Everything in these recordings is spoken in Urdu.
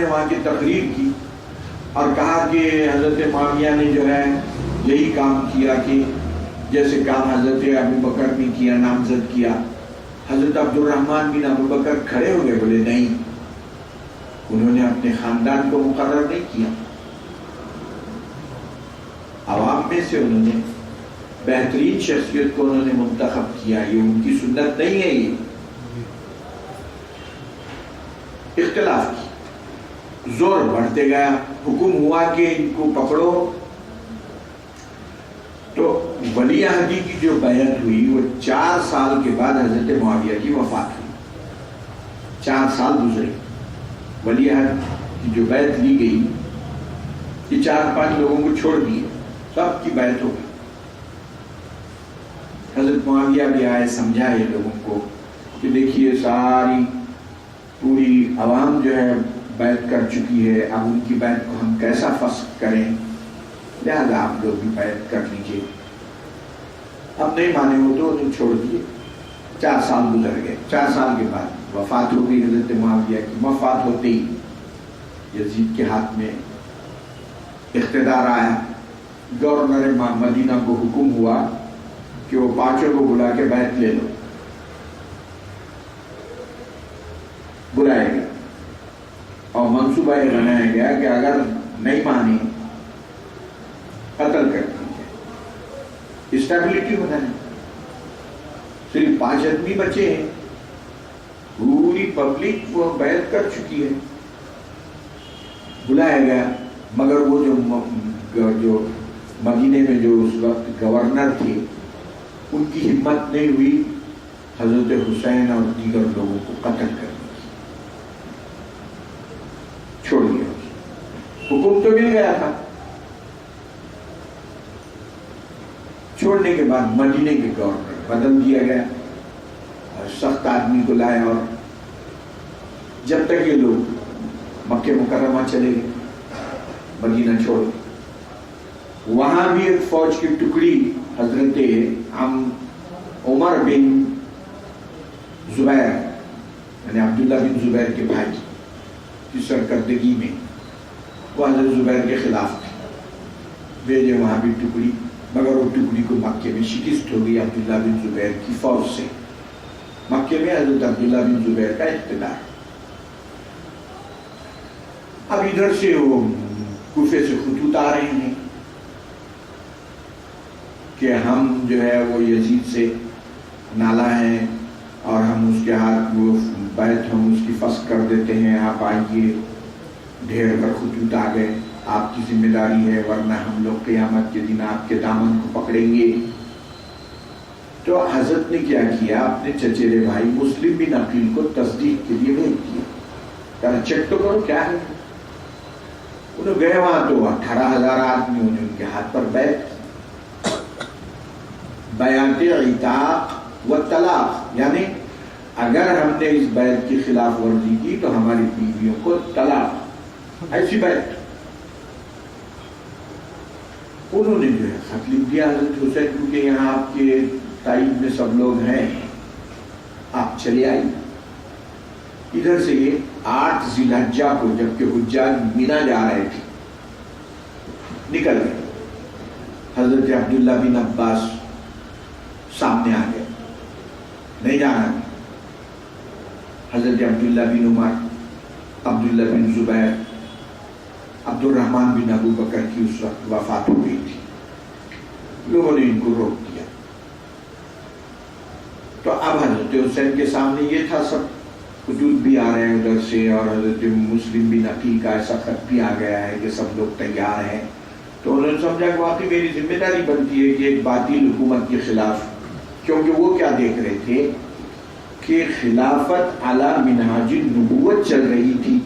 نے وہاں کی تقریر کی اور کہا کہ حضرت معاویہ نے جو ہے یہی کام کیا کہ جیسے کام حضرت ابوبکر نے کیا، نامزد کیا. حضرت عبد الرحمن بن ابوبکر کھڑے ہو گئے، بولے نہیں، انہوں نے اپنے خاندان کو مقرر نہیں کیا، عوام میں سے انہوں نے بہترین شخصیت کو انہوں نے منتخب کیا، یہ ان کی سنت نہیں ہے. یہ اختلاف کی زور بڑھتے گیا، حکم ہوا کہ ان کو پکڑو. تو ولی عہدی کی جو بیعت ہوئی وہ 4 سال کے بعد حضرت معاویہ کی وفات ہوئی. 4 سال گزرے، ولی عہد کی جو بیعت لی گئی، یہ 4-5 لوگوں کو چھوڑ دیے، سب کی بیعت ہو گئی. حضرت معاویہ بھی آئے، سمجھائے لوگوں کو کہ دیکھیے ساری پوری عوام جو ہے بیعت کر چکی ہے، اب ان کی بیعت کو ہم کیسا فسخ کریں، لہذا آپ لوگ بھی بیعت کر لیجیے. اب نہیں مانے ہو تو انہیں چھوڑ دیے. 4 سال گزر گئے. 4 سال کے بعد وفات ہو گئی حضرت معاویہ کی. وفات ہوتے ہی یزید کے ہاتھ میں اقتدار آیا. گورنر مدینہ کو حکم ہوا کہ وہ 5 کو بلا کے بیعت لے لو. بلائے گئے اور منصوبہ یہ بنایا گیا کہ اگر نہیں مانی قتل کر دیجیے. اسٹیبلٹی بنائی. صرف 5 آدمی بچے ہیں، پوری پبلک وہ بیعت کر چکی ہے. بلایا گیا، مگر وہ جو مدینے میں جو اس وقت گورنر تھے، ان کی ہمت نہیں ہوئی حضرت حسین اور دیگر لوگوں کو قتل کرنے کی. چھوڑ دیا. حکم تو مل گیا تھا. چھوڑنے کے بعد مدینے کے گورنر بدل دیا گیا اور سخت آدمی کو لایا، اور جب تک یہ لوگ مکہ مکرمہ چلے گئے، مدینہ چھوڑ گئے. وہاں بھی ایک فوج کی ٹکڑی حضرت عمر بن زبیر یعنی عبداللہ بن زبیر کے بھائی کی سرکردگی میں وہ حضرت زبیر کے خلاف تھے. بھیجے وہاں بھی ٹکڑی، مگر وہ ٹکڑی کو مکے میں شکست ہو گئی عبداللہ بن زبیر کی فوج سے. مکے میں حضرت عبداللہ بن زبیر کا اقتدار. اب ادھر سے وہ کوفے سے خطوط آ رہے ہیں کہ ہم جو ہے وہ یزید سے نالا ہیں اور ہم اس کے ہاتھ وہ بیعت ہم اس کی فسخ کر دیتے ہیں، آپ آئیے. ڈھیر کر خطوط آ گئے، آپ کی ذمہ داری ہے ورنہ ہم لوگ قیامت کے دن آپ کے دامن کو پکڑیں گے. تو حضرت نے کیا کیا، اپنے چچیرے بھائی مسلم بن عقیل کو تصدیق کے لیے بھیج دیا. کہا چیک تو کرو کیا ہے. انہوں گئے وہاں تو 18,000 آدمیوں نے ان کے ہاتھ پر بیعت، بیعت عتاق و طلاق، یعنی اگر ہم نے اس بیعت کی خلاف ورزی کی تو ہماری بیویوں کو طلاق، ایسی بیعت. انہوں نے جو ہے خط لکھ دیا حضرت حسین کو کہ یہاں آپ کے تائید میں سب لوگ ہیں، آپ چلے آئیے. ادھر سے یہ 8 ذی الحجہ کو جبکہ حجاج مینا جا رہے تھے نکل گئے. حضرت عبداللہ بن عباس سامنے آ گئے، نہیں جانا. حضرت عبداللہ بن عمر، عبداللہ بن زبیر، عبد الرحمن بن ابو بکر کی اس وقت وفات ہو گئی تھی. لوگوں نے ان کو روک دیا. تو اب حضرت حسین کے سامنے یہ تھا، سب خطوط بھی آ رہے ہیں ادھر سے، اور حضرت مسلم بن عقیل کا ایسا خط بھی آ گیا ہے کہ سب لوگ تیار ہیں. تو انہوں نے سمجھا کہ واقعی میری ذمہ داری بنتی ہے کہ ایک باطل حکومت کے خلاف، کیونکہ وہ کیا دیکھ رہے تھے کہ خلافت علی منہاج النبوت چل رہی تھی.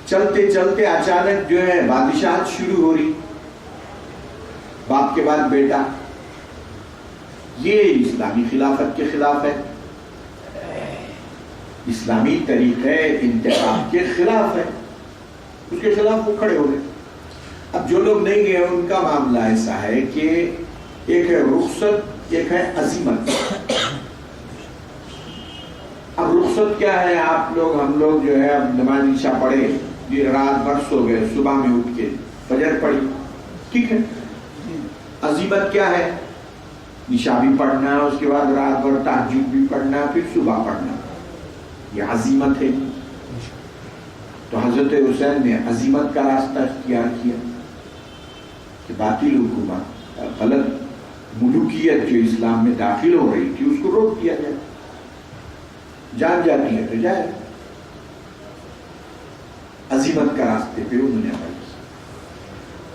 چلتے چلتے اچانک جو ہے بادشاہت شروع ہو رہی، باپ کے بعد بیٹا. یہ اسلامی خلافت کے خلاف ہے، اسلامی طریقے انتخاب کے خلاف ہے. اس کے خلاف وہ کھڑے ہو گئے. اب جو لوگ نہیں گئے ان کا معاملہ ایسا ہے کہ ایک ہے رخصت، ایک ہے عزیمت. اب رخصت رخصت کیا ہے؟ آپ لوگ ہم لوگ جو ہے اب نماز عشاء پڑھے، یہ رات بھر سو گئے، صبح میں اٹھ کے فجر پڑھی، ٹھیک ہے. عزیمت کیا ہے؟ عشاء بھی پڑھنا، اس کے بعد رات بھر تہجد بھی پڑھنا، پھر صبح پڑھنا، یہ عزیمت ہے. تو حضرت حسین نے عزیمت کا راستہ اختیار کیا کہ باطل حکومت، غلط ملوکیت جو اسلام میں داخل ہو رہی تھی اس کو روک دیا جائے. جان جاتی ہے تو جائے. عزیمت کا راستے پہ انہوں نے عمل کیا.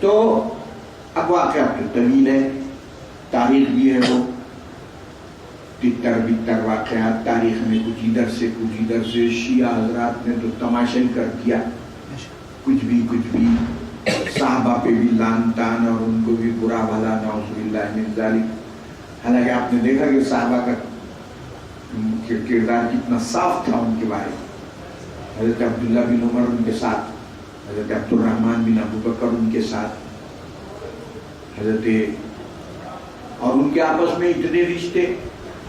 تو اب واقعہ تو طویل ہے، تاریخ بھی ہے، وہ تتر بتر واقعات تاریخ میں، کچھ ادھر سے کچھ ادھر سے. شیعہ حضرات نے تو تماشا کر دیا، کچھ بھی صحابہ پہ بھی لعن طعن اور ان کو بھی برا بھلا، نعوذ باللہ من ذالک. حالانکہ آپ نے دیکھا کہ صحابہ کا کردار کتنا صاف تھا ان کے بارے میں. حضرت عبداللہ بن عمر ان کے ساتھ، حضرت عبد الرحمن بن ابو بکر ان کے ساتھ، اور ان کے آپس میں اتنے رشتے.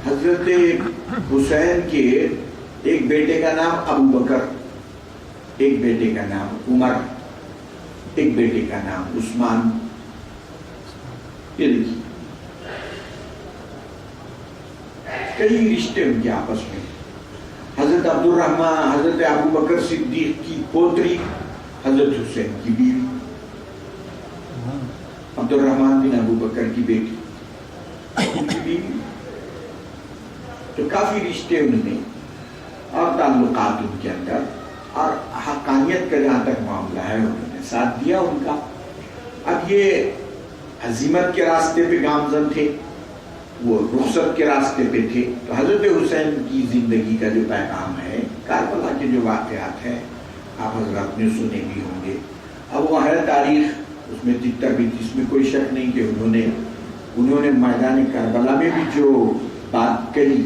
حضرت حسین کے ایک بیٹے کا نام ابو بکر، ایک بیٹے کا نام عمر، ایک بیٹے کا نام عثمان. یہ دیکھیے کئی رشتے ان کے آپس میں. حضرت عبد الرحمن، حضرت ابو بکر صدیق کی پوتری حضرت حسین کی بیوی، عبد الرحمن بن ابو بکر کی بیٹی ان کی بیوی. تو کافی رشتے انہوں نے اور تعلقات ان کے اندر، اور حقانیت کا جہاں تک معاملہ ہے انہوں نے ساتھ دیا ان کا. اب یہ عزیمت کے راستے پہ گامزن تھے، وہ رخصت کے راستے پہ تھے. تو حضرت حسین کی زندگی کا جو پیغام ہے، کربلا کے جو واقعات ہیں آپ حضرات نے سنے بھی ہوں گے. اب وہ ہے تاریخ، اس میں تتر بھی، اس میں کوئی شک نہیں کہ انہوں نے میدان کربلا میں بھی جو بات کہی،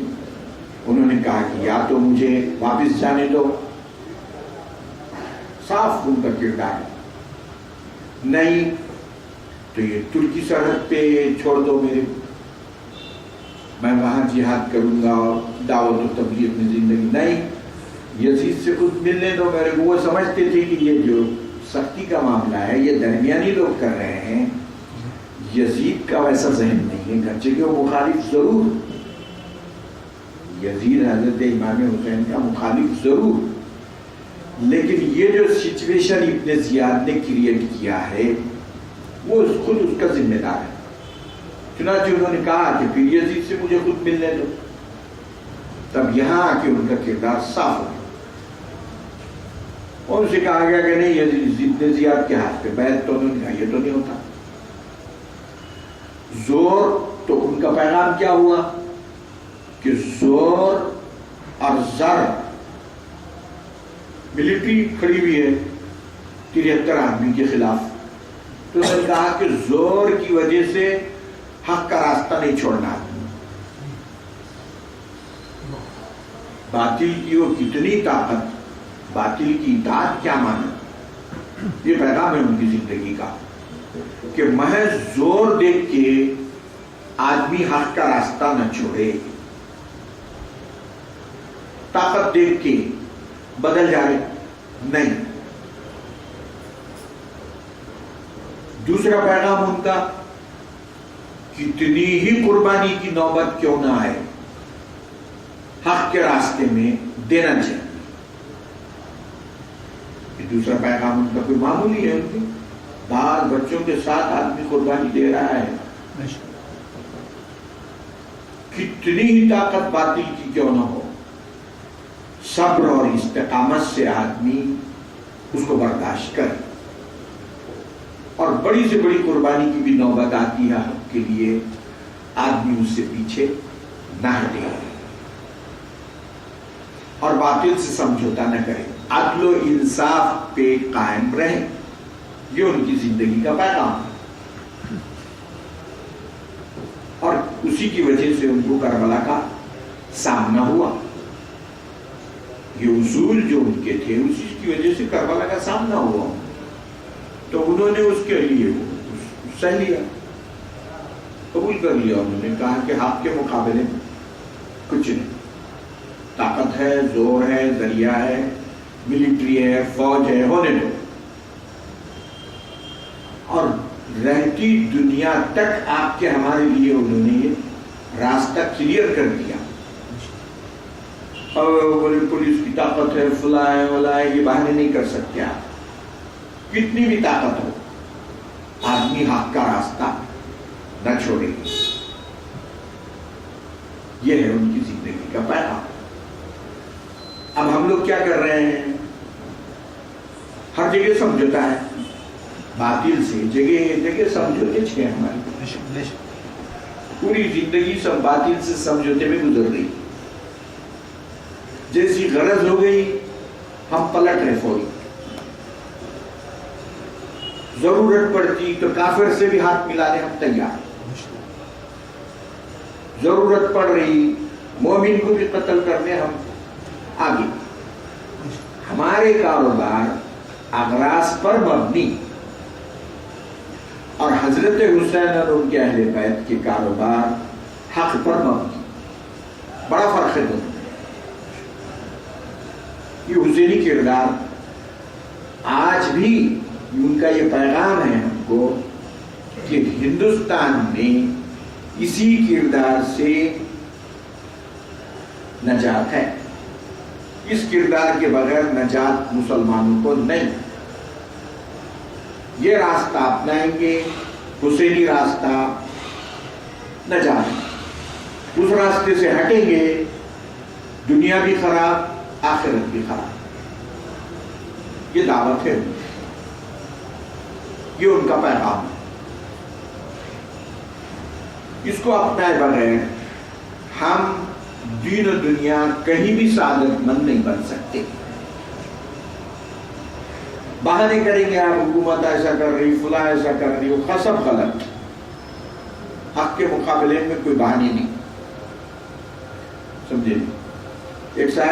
انہوں نے کہا کہ یا تو مجھے واپس جانے دو، صاف ان کا کردار ہے، نہیں تو یہ ترکی سرحد پہ چھوڑ دو میرے، میں وہاں جہاد کروں گا اور دعوت و تبلیغ میں زندگی، نہیں یزید سے خود ملنے دو میرے کو. وہ سمجھتے تھے کہ یہ جو سختی کا معاملہ ہے یہ درمیانی لوگ کر رہے ہیں، یزید کا ویسا ذہن نہیں ہے، گرچہ کہ وہ مخالف ضرور، یزید حضرت امام حسین کا مخالف ضرور، لیکن یہ جو سچویشن ابن زیاد نے کریٹ کیا ہے وہ خود اس کا ذمہ دار ہے. چنانچہ انہوں نے کہا کہ پھر یزید سے مجھے خود ملنے دو. تب یہاں آ کے ان کا کردار صاف ہو گیا اور اسے کہا گیا کہ نہیں ابن زیاد کے ہاتھ پہ بیعت، تو انہوں نے کہا یہ تو نہیں ہوتا. زور تو ان کا پیغام کیا ہوا کہ زور اور زر، ملٹری کھڑی ہوئی ہے 73 آدمی کے خلاف، تو انہوں نے کہا کہ زور کی وجہ سے حق کا راستہ نہیں چھوڑنا. باطل کی وہ کتنی طاقت، باطل کی اطاعت کیا مانا، یہ پیغام ہے ان کی زندگی کا کہ محض زور دیکھ کے آدمی حق کا راستہ نہ چھوڑے، طاقت دیکھ کے بدل جائے نہیں. دوسرا پیغام ان کا، کتنی ہی قربانی کی نوبت کیوں نہ آئے حق کے راستے میں دینا چاہیے. دوسرا پیغام ان کا کوئی معمولی ہے، ان کے بال بچوں کے ساتھ آدمی قربانی دے رہا ہے، کتنی ہی طاقت باطل کی کیوں نہ ہو، صبر اور استقامت سے آدمی اس کو برداشت کرے. اور بڑی سے بڑی قربانی کی بھی نوبت آتی ہے حق کے لیے، آدمی اس سے پیچھے نہ ہٹے اور باطل سے سمجھوتا نہ کرے، عدل و انصاف پہ قائم رہے. یہ ان کی زندگی کا پیغام ہے اور اسی کی وجہ سے ان کو کربلا کا سامنا ہوا. یہ اصول جو ان کے تھے اسی کی وجہ سے کربلا کا سامنا ہوا، تو انہوں نے اس کے لیے سہ لیا، قبول کر لیا. انہوں نے کہا کہ حق کے مقابلے میں کچھ نہیں، طاقت طاقت ہے, زور ہے, ذریعہ ہے, ملٹری ہے, فوج ہے, ہونے دو. اور رہتی دنیا تک آپ کے ہمارے لیے انہوں نے راستہ کلیئر کر دیا. اور بولے پولیس کی طاقت ہے, فلاں ہے, ولا ہے, یہ بہانے نہیں کر سکتے آپ. کتنی بھی طاقت ہو, آدمی حق کا راستہ نہ چھوڑے گی. یہ ہے ان کی زندگی کا پیغام. اب ہم لوگ کیا کر رہے ہیں؟ ہر جگہ سمجھوتا ہے باطل سے, جگہ جگہ سمجھوتے چھے. ہماری پوری زندگی سب باطل سے سمجھوتے میں گزر رہی. جیسی غرض ہو گئی ہم پلٹ رہے فوری. ضرورت پڑتی تو کافر سے بھی ہاتھ ملانے ہم تیار. ضرورت پڑ رہی مومن کو بھی قتل کرنے ہم آگے. ہمارے کاروبار اغراض پر مبنی, اور حضرت حسین اور ان کے اہل بیت کے کاروبار حق پر مبنی. بڑا فرق ہے دونوں. یہ حسینی کردار آج بھی ان کا یہ پیغام ہے ہم کو کہ ہندوستان میں اسی کردار سے نجات ہے. اس کردار کے بغیر نجات مسلمانوں کو نہیں. یہ راستہ اپنائیں گے, حسینی راستہ, نجات. اس راستے سے ہٹیں گے, دنیا بھی خراب, آخرت بھی خراب. یہ دعوت ہے, یہ ان کا پیغام ہے. اس کو اپنائے بغیر ہم دین و دنیا کہیں بھی سعادت مند نہیں بن سکتے. بہانے کریں گے آپ, حکومت ایسا کر رہی, فلاں ایسا کر رہی, وہ سب غلط. حق کے مقابلے میں کوئی بہانے نہیں. سمجھے؟ ایک صاحب